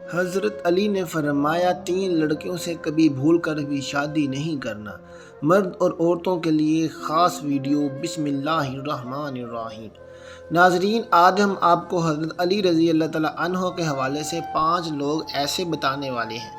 حضرت علی نے فرمایا 3 لڑکیوں سے کبھی بھول کر بھی شادی نہیں کرنا۔ مرد اور عورتوں کے لیے خاص ویڈیو۔ بسم اللہ الرحمن الرحیم۔ ناظرین، آج ہم آپ کو حضرت علی رضی اللہ تعالیٰ عنہ کے حوالے سے 5 لوگ ایسے بتانے والے ہیں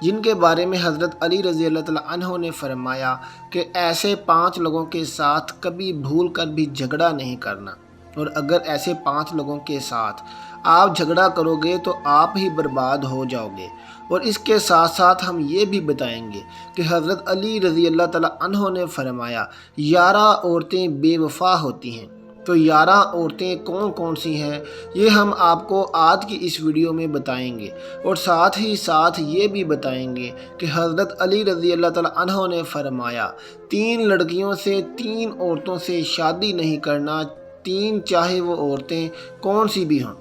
جن کے بارے میں حضرت علی رضی اللہ تعالیٰ عنہ نے فرمایا کہ ایسے 5 لوگوں کے ساتھ کبھی بھول کر بھی جھگڑا نہیں کرنا، اور اگر ایسے 5 لوگوں کے ساتھ آپ جھگڑا کرو گے تو آپ ہی برباد ہو جاؤ گے۔ اور اس کے ساتھ ساتھ ہم یہ بھی بتائیں گے کہ حضرت علی رضی اللہ تعالیٰ عنہ نے فرمایا 11 عورتیں بے وفا ہوتی ہیں۔ تو 11 عورتیں کون کون سی ہیں یہ ہم آپ کو آج کی اس ویڈیو میں بتائیں گے، اور ساتھ ہی ساتھ یہ بھی بتائیں گے کہ حضرت علی رضی اللہ تعالیٰ عنہ نے فرمایا 3 لڑکیوں سے 3 عورتوں سے شادی نہیں کرنا، 3 چاہے وہ عورتیں کون سی بھی ہوں۔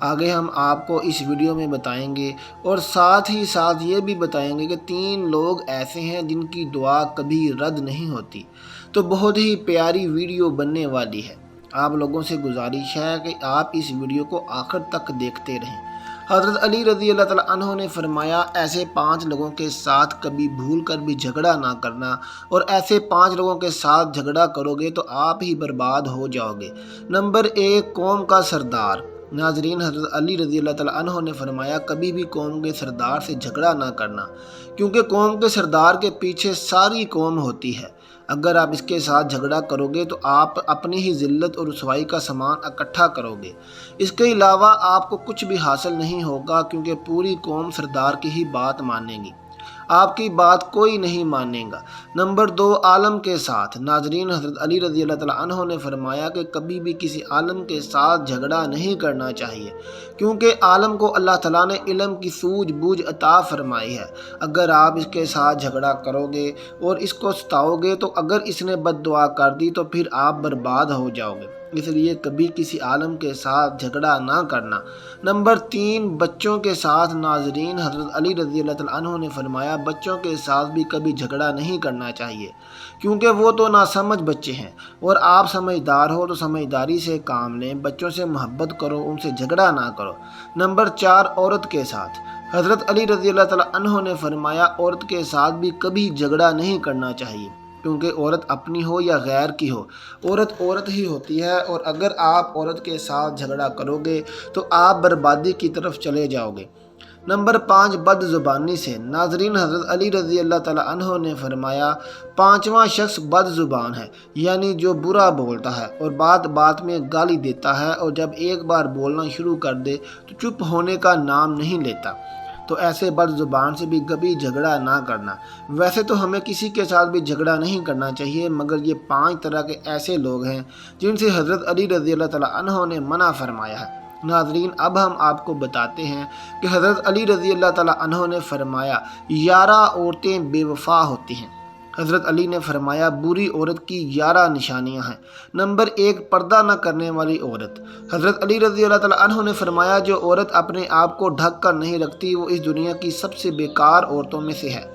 آگے ہم آپ کو اس ویڈیو میں بتائیں گے، اور ساتھ ہی ساتھ یہ بھی بتائیں گے کہ 3 لوگ ایسے ہیں جن کی دعا کبھی رد نہیں ہوتی۔ تو بہت ہی پیاری ویڈیو بننے والی ہے۔ آپ لوگوں سے گزارش ہے کہ آپ اس ویڈیو کو آخر تک دیکھتے رہیں۔ حضرت علی رضی اللہ تعالیٰ عنہ نے فرمایا ایسے 5 لوگوں کے ساتھ کبھی بھول کر بھی جھگڑا نہ کرنا، اور ایسے 5 لوگوں کے ساتھ جھگڑا کرو گے تو آپ ہی برباد ہو جاؤ گے۔ نمبر 1، قوم کا سردار۔ ناظرین، حضرت علی رضی اللہ تعالیٰ عنہ نے فرمایا کبھی بھی قوم کے سردار سے جھگڑا نہ کرنا، کیونکہ قوم کے سردار کے پیچھے ساری قوم ہوتی ہے۔ اگر آپ اس کے ساتھ جھگڑا کرو گے تو آپ اپنی ہی ذلت اور رسوائی کا سامان اکٹھا کرو گے۔ اس کے علاوہ آپ کو کچھ بھی حاصل نہیں ہوگا، کیونکہ پوری قوم سردار کی ہی بات مانے گی، آپ کی بات کوئی نہیں مانے گا۔ نمبر 2، عالم کے ساتھ۔ ناظرین، حضرت علی رضی اللہ تعالیٰ عنہ نے فرمایا کہ کبھی بھی کسی عالم کے ساتھ جھگڑا نہیں کرنا چاہیے، کیونکہ عالم کو اللہ تعالیٰ نے علم کی سوجھ بوجھ عطا فرمائی ہے۔ اگر آپ اس کے ساتھ جھگڑا کرو گے اور اس کو ستاؤ گے تو اگر اس نے بد دعا کر دی تو پھر آپ برباد ہو جاؤ گے۔ اس لیے کبھی کسی عالم کے ساتھ جھگڑا نہ کرنا۔ نمبر 3، بچوں کے ساتھ۔ ناظرین، حضرت علی رضی اللہ تعالیٰ عنہ نے فرمایا بچوں کے ساتھ بھی کبھی جھگڑا نہیں کرنا چاہیے، کیونکہ وہ تو ناسمجھ بچے ہیں، اور آپ سمجھدار ہو تو سمجھداری سے کام لیں، بچوں سے محبت کرو، ان سے جھگڑا نہ کرو۔ نمبر 4، عورت کے ساتھ۔ حضرت علی رضی اللہ تعالیٰ عنہ نے فرمایا عورت کے ساتھ بھی کبھی جھگڑا نہیں کرنا چاہیے، کیونکہ عورت اپنی ہو یا غیر کی ہو، عورت عورت ہی ہوتی ہے، اور اگر آپ عورت کے ساتھ جھگڑا کرو گے تو آپ بربادی کی طرف چلے جاؤ گے۔ نمبر 5، بد زبانی سے۔ ناظرین، حضرت علی رضی اللہ تعالیٰ عنہ نے فرمایا 5واں شخص بد زبان ہے، یعنی جو برا بولتا ہے اور بات بات میں گالی دیتا ہے، اور جب ایک بار بولنا شروع کر دے تو چپ ہونے کا نام نہیں لیتا۔ تو ایسے بد زبان سے بھی کبھی جھگڑا نہ کرنا۔ ویسے تو ہمیں کسی کے ساتھ بھی جھگڑا نہیں کرنا چاہیے، مگر یہ 5 طرح کے ایسے لوگ ہیں جن سے حضرت علی رضی اللہ تعالیٰ عنہ نے منع فرمایا ہے۔ ناظرین، اب ہم آپ کو بتاتے ہیں کہ حضرت علی رضی اللہ تعالیٰ عنہ نے فرمایا 11 عورتیں بے وفا ہوتی ہیں۔ حضرت علی نے فرمایا بری عورت کی 11 نشانیاں ہیں۔ نمبر 1، پردہ نہ کرنے والی عورت۔ حضرت علی رضی اللہ تعالیٰ عنہ نے فرمایا جو عورت اپنے آپ کو ڈھک کر نہیں رکھتی وہ اس دنیا کی سب سے بیکار عورتوں میں سے ہے۔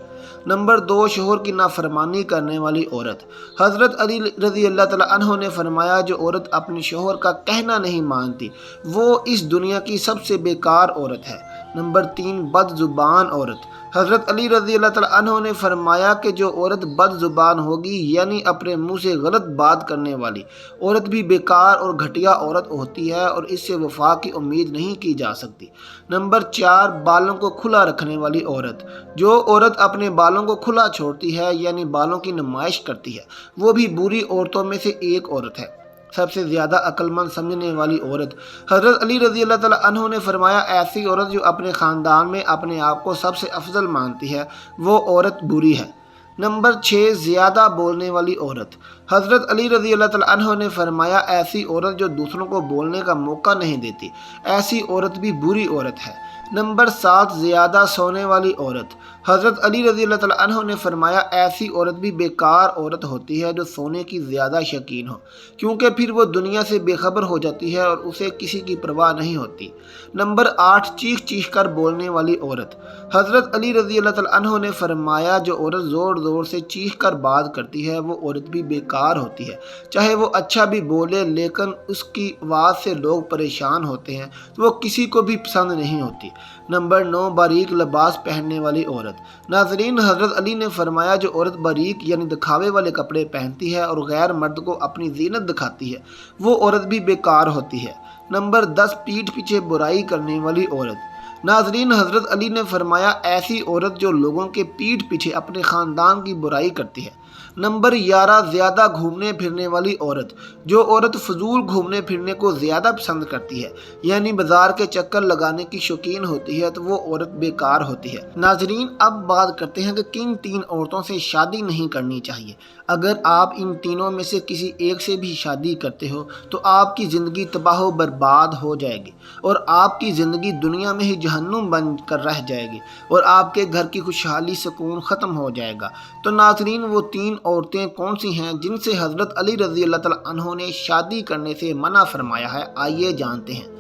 نمبر 2، شوہر کی نافرمانی کرنے والی عورت۔ حضرت علی رضی اللہ تعالیٰ عنہ نے فرمایا جو عورت اپنے شوہر کا کہنا نہیں مانتی وہ اس دنیا کی سب سے بیکار عورت ہے۔ نمبر 3، بد زبان عورت۔ حضرت علی رضی اللہ تعالیٰ عنہ نے فرمایا کہ جو عورت بد زبان ہوگی، یعنی اپنے منہ سے غلط بات کرنے والی عورت بھی بیکار اور گھٹیا عورت ہوتی ہے، اور اس سے وفا کی امید نہیں کی جا سکتی۔ نمبر 4، بالوں کو کھلا رکھنے والی عورت۔ جو عورت اپنے بالوں کو کھلا چھوڑتی ہے، یعنی بالوں کی نمائش کرتی ہے، وہ بھی بری عورتوں میں سے ایک عورت ہے۔ سب سے زیادہ عقل مند سمجھنے والی عورت۔ حضرت علی رضی اللہ تعالیٰ عنہ نے فرمایا ایسی عورت جو اپنے خاندان میں اپنے آپ کو سب سے افضل مانتی ہے وہ عورت بری ہے۔ نمبر 6، زیادہ بولنے والی عورت۔ حضرت علی رضی اللہ تعالیٰ عنہ نے فرمایا ایسی عورت جو دوسروں کو بولنے کا موقع نہیں دیتی، ایسی عورت بھی بری عورت ہے۔ نمبر 7، زیادہ سونے والی عورت۔ حضرت علی رضی اللہ تعالیٰ عنہ نے فرمایا ایسی عورت بھی بیکار عورت ہوتی ہے جو سونے کی زیادہ شوقین ہو، کیونکہ پھر وہ دنیا سے بے خبر ہو جاتی ہے اور اسے کسی کی پرواہ نہیں ہوتی۔ نمبر 8، چیخ چیخ کر بولنے والی عورت۔ حضرت علی رضی اللہ تعالیٰ عنہ نے فرمایا جو عورت زور زور سے چیخ کر بات کرتی ہے وہ عورت بھی بیکار ہوتی ہے، چاہے وہ اچھا بھی بولے لیکن اس کی آواز سے لوگ پریشان ہوتے ہیں تو وہ کسی کو بھی پسند نہیں ہوتی۔ نمبر 9، باریک لباس پہننے والی عورت۔ ناظرین، حضرت علی نے فرمایا جو عورت باریک یعنی دکھاوے والے کپڑے پہنتی ہے اور غیر مرد کو اپنی زینت دکھاتی ہے وہ عورت بھی بیکار ہوتی ہے۔ نمبر 10، پیٹھ پیچھے برائی کرنے والی عورت۔ ناظرین، حضرت علی نے فرمایا ایسی عورت جو لوگوں کے پیٹھ پیچھے اپنے خاندان کی برائی کرتی ہے۔ نمبر 11، زیادہ گھومنے پھرنے والی عورت۔ جو عورت فضول گھومنے پھرنے کو زیادہ پسند کرتی ہے یعنی بازار کے چکر لگانے کی شوقین ہوتی ہے تو وہ عورت بیکار ہوتی ہے۔ ناظرین، اب بات کرتے ہیں کہ کن 3 عورتوں سے شادی نہیں کرنی چاہیے۔ اگر آپ ان تینوں میں سے کسی ایک سے بھی شادی کرتے ہو تو آپ کی زندگی تباہ و برباد ہو جائے گی اور آپ کی زندگی دنیا میں ہی جہنم بن کر رہ جائے گی اور آپ کے گھر کی خوشحالی سکون ختم ہو جائے گا۔ تو ناظرین، وہ 3 عورتیں کون سی ہیں جن سے حضرت علی رضی اللہ تعالیٰ عنہ نے شادی کرنے سے منع فرمایا ہے؟ آئیے جانتے ہیں۔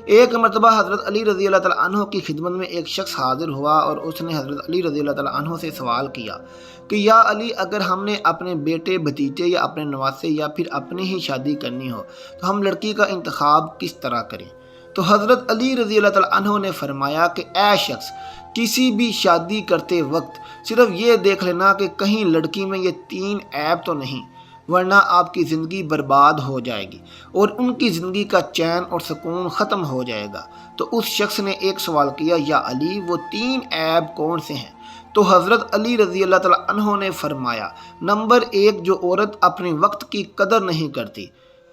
ایک مرتبہ حضرت علی رضی اللہ تعالیٰ عنہ کی خدمت میں ایک شخص حاضر ہوا اور اس نے حضرت علی رضی اللہ تعالیٰ عنہ سے سوال کیا کہ یا علی، اگر ہم نے اپنے بیٹے، بھتیجے یا اپنے نواسے یا پھر اپنی ہی شادی کرنی ہو تو ہم لڑکی کا انتخاب کس طرح کریں؟ تو حضرت علی رضی اللہ تعالیٰ عنہ نے فرمایا کہ اے شخص، کسی بھی شادی کرتے وقت صرف یہ دیکھ لینا کہ کہیں لڑکی میں یہ 3 عیب تو نہیں، ورنہ آپ کی زندگی برباد ہو جائے گی اور ان کی زندگی کا چین اور سکون ختم ہو جائے گا۔ تو اس شخص نے ایک سوال کیا، یا علی، وہ 3 عیب کون سے ہیں؟ تو حضرت علی رضی اللہ تعالیٰ عنہ نے فرمایا، نمبر 1، جو عورت اپنے وقت کی قدر نہیں کرتی،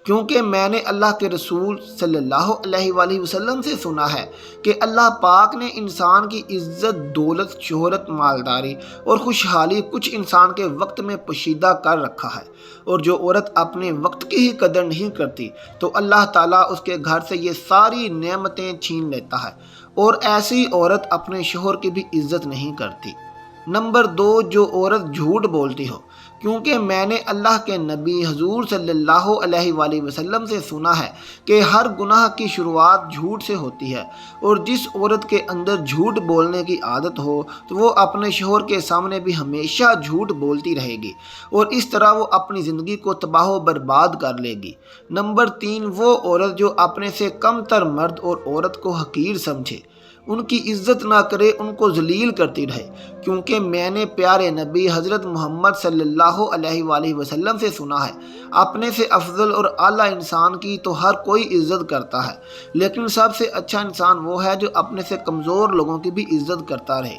کیونکہ میں نے اللہ کے رسول صلی اللہ علیہ وآلہ وسلم سے سنا ہے کہ اللہ پاک نے انسان کی عزت، دولت، شہرت، مالداری اور خوشحالی کچھ انسان کے وقت میں پوشیدہ کر رکھا ہے، اور جو عورت اپنے وقت کی ہی قدر نہیں کرتی تو اللہ تعالیٰ اس کے گھر سے یہ ساری نعمتیں چھین لیتا ہے، اور ایسی عورت اپنے شوہر کی بھی عزت نہیں کرتی۔ نمبر 2، جو عورت جھوٹ بولتی ہو، کیونکہ میں نے اللہ کے نبی حضور صلی اللہ علیہ وآلہ وسلم سے سنا ہے کہ ہر گناہ کی شروعات جھوٹ سے ہوتی ہے، اور جس عورت کے اندر جھوٹ بولنے کی عادت ہو تو وہ اپنے شوہر کے سامنے بھی ہمیشہ جھوٹ بولتی رہے گی اور اس طرح وہ اپنی زندگی کو تباہ و برباد کر لے گی۔ نمبر 3، وہ عورت جو اپنے سے کم تر مرد اور عورت کو حقیر سمجھے، ان کی عزت نہ کرے، ان کو ذلیل کرتی رہے، کیونکہ میں نے پیارے نبی حضرت محمد صلی اللہ علیہ وآلہ وسلم سے سنا ہے اپنے سے افضل اور اعلیٰ انسان کی تو ہر کوئی عزت کرتا ہے، لیکن سب سے اچھا انسان وہ ہے جو اپنے سے کمزور لوگوں کی بھی عزت کرتا رہے،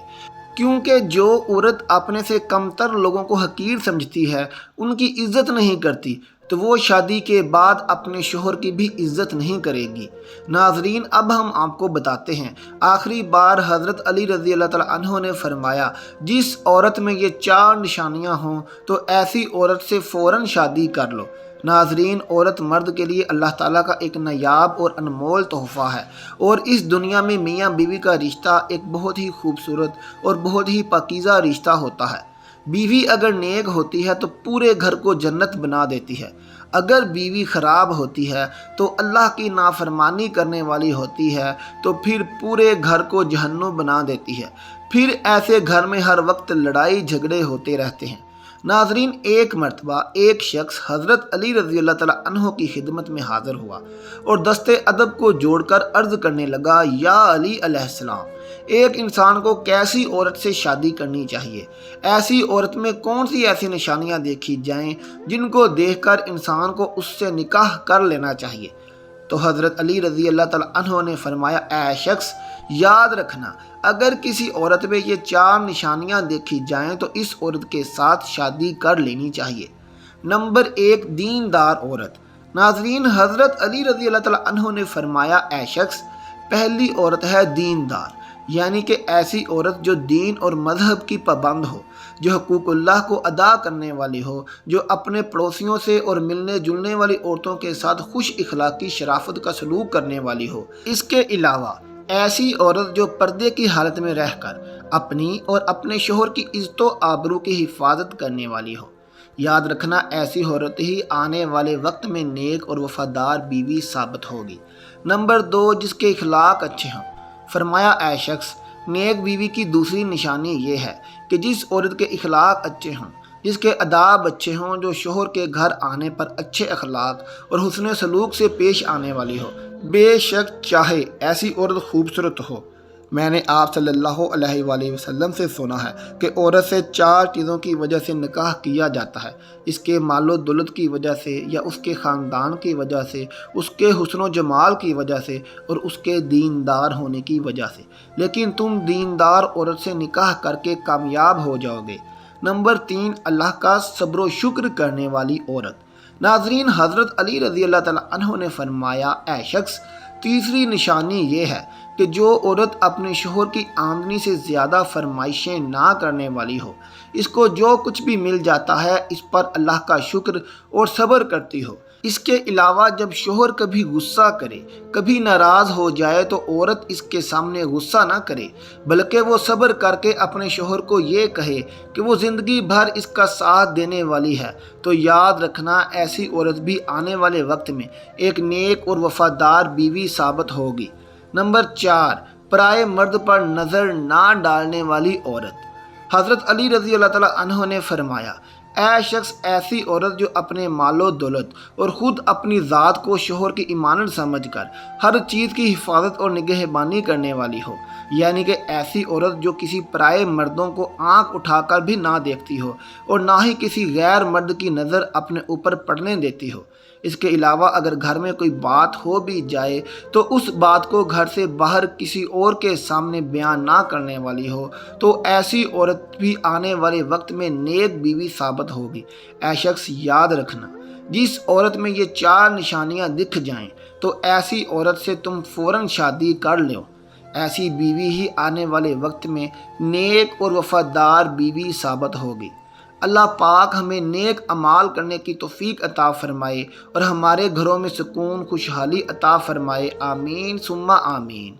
کیونکہ جو عورت اپنے سے کمتر لوگوں کو حقیر سمجھتی ہے، ان کی عزت نہیں کرتی، تو وہ شادی کے بعد اپنے شوہر کی بھی عزت نہیں کرے گی۔ ناظرین، اب ہم آپ کو بتاتے ہیں، آخری بار حضرت علی رضی اللہ تعالیٰ عنہ نے فرمایا جس عورت میں یہ 4 نشانیاں ہوں تو ایسی عورت سے فوراً شادی کر لو۔ ناظرین، عورت مرد کے لیے اللہ تعالیٰ کا ایک نایاب اور انمول تحفہ ہے، اور اس دنیا میں میاں بیوی کا رشتہ ایک بہت ہی خوبصورت اور بہت ہی پاکیزہ رشتہ ہوتا ہے۔ بیوی اگر نیک ہوتی ہے تو پورے گھر کو جنت بنا دیتی ہے، اگر بیوی خراب ہوتی ہے تو اللہ کی نافرمانی کرنے والی ہوتی ہے تو پھر پورے گھر کو جہنم بنا دیتی ہے، پھر ایسے گھر میں ہر وقت لڑائی جھگڑے ہوتے رہتے ہیں۔ ناظرین، ایک مرتبہ ایک شخص حضرت علی رضی اللہ تعالیٰ عنہ کی خدمت میں حاضر ہوا اور دست ادب کو جوڑ کر عرض کرنے لگا، یا علی علیہ السلام، ایک انسان کو کیسی عورت سے شادی کرنی چاہیے؟ ایسی عورت میں کون سی ایسی نشانیاں دیکھی جائیں جن کو دیکھ کر انسان کو اس سے نکاح کر لینا چاہیے؟ تو حضرت علی رضی اللہ تعالیٰ عنہ نے فرمایا، اے شخص، یاد رکھنا، اگر کسی عورت میں یہ 4 نشانیاں دیکھی جائیں تو اس عورت کے ساتھ شادی کر لینی چاہیے۔ نمبر 1، دیندار عورت۔ ناظرین، حضرت علی رضی اللہ تعالیٰ عنہ نے فرمایا، اے شخص، پہلی عورت ہے دیندار، یعنی کہ ایسی عورت جو دین اور مذہب کی پابند ہو، جو حقوق اللہ کو ادا کرنے والی ہو، جو اپنے پڑوسیوں سے اور ملنے جلنے والی عورتوں کے ساتھ خوش اخلاقی شرافت کا سلوک کرنے والی ہو۔ اس کے علاوہ ایسی عورت جو پردے کی حالت میں رہ کر اپنی اور اپنے شوہر کی عزت و آبرو کی حفاظت کرنے والی ہو۔ یاد رکھنا، ایسی عورت ہی آنے والے وقت میں نیک اور وفادار بیوی ثابت ہوگی۔ نمبر 2، جس کے اخلاق اچھے ہوں۔ فرمایا، اے شخص، نیک بیوی کی دوسری نشانی یہ ہے کہ جس عورت کے اخلاق اچھے ہوں، جس کے آداب اچھے ہوں، جو شوہر کے گھر آنے پر اچھے اخلاق اور حسن سلوک سے پیش آنے والی ہو، بے شک چاہے ایسی عورت خوبصورت ہو۔ میں نے آپ صلی اللہ علیہ وآلہ وسلم سے سنا ہے کہ عورت سے 4 چیزوں کی وجہ سے نکاح کیا جاتا ہے: اس کے مال و دولت کی وجہ سے، یا اس کے خاندان کی وجہ سے، اس کے حسن و جمال کی وجہ سے، اور اس کے دیندار ہونے کی وجہ سے۔ لیکن تم دیندار عورت سے نکاح کر کے کامیاب ہو جاؤ گے۔ نمبر 3، اللہ کا صبر و شکر کرنے والی عورت۔ ناظرین، حضرت علی رضی اللہ تعالیٰ عنہ نے فرمایا، اے شخص، تیسری نشانی یہ ہے کہ جو عورت اپنے شوہر کی آمدنی سے زیادہ فرمائشیں نہ کرنے والی ہو، اس کو جو کچھ بھی مل جاتا ہے اس پر اللہ کا شکر اور صبر کرتی ہو۔ اس کے علاوہ جب شوہر کبھی غصہ کرے، کبھی ناراض ہو جائے تو عورت اس کے سامنے غصہ نہ کرے، بلکہ وہ صبر کر کے اپنے شوہر کو یہ کہے کہ وہ زندگی بھر اس کا ساتھ دینے والی ہے۔ تو یاد رکھنا، ایسی عورت بھی آنے والے وقت میں ایک نیک اور وفادار بیوی ثابت ہوگی۔ نمبر 4، پرائے مرد پر نظر نہ ڈالنے والی عورت۔ حضرت علی رضی اللہ تعالیٰ عنہ نے فرمایا، اے شخص، ایسی عورت جو اپنے مال و دولت اور خود اپنی ذات کو شوہر کی امانت سمجھ کر ہر چیز کی حفاظت اور نگہبانی کرنے والی ہو، یعنی کہ ایسی عورت جو کسی پرائے مردوں کو آنکھ اٹھا کر بھی نہ دیکھتی ہو اور نہ ہی کسی غیر مرد کی نظر اپنے اوپر پڑنے دیتی ہو۔ اس کے علاوہ اگر گھر میں کوئی بات ہو بھی جائے تو اس بات کو گھر سے باہر کسی اور کے سامنے بیان نہ کرنے والی ہو، تو ایسی عورت بھی آنے والے وقت میں نیک بیوی ثابت ہوگی۔ اے شخص، یاد رکھنا، جس عورت میں یہ 4 نشانیاں دکھ جائیں تو ایسی عورت سے تم فوراً شادی کر لو۔ ایسی بیوی ہی آنے والے وقت میں نیک اور وفادار بیوی ثابت ہوگی۔ اللہ پاک ہمیں نیک اعمال کرنے کی توفیق عطا فرمائے اور ہمارے گھروں میں سکون خوشحالی عطا فرمائے۔ آمین ثم آمین۔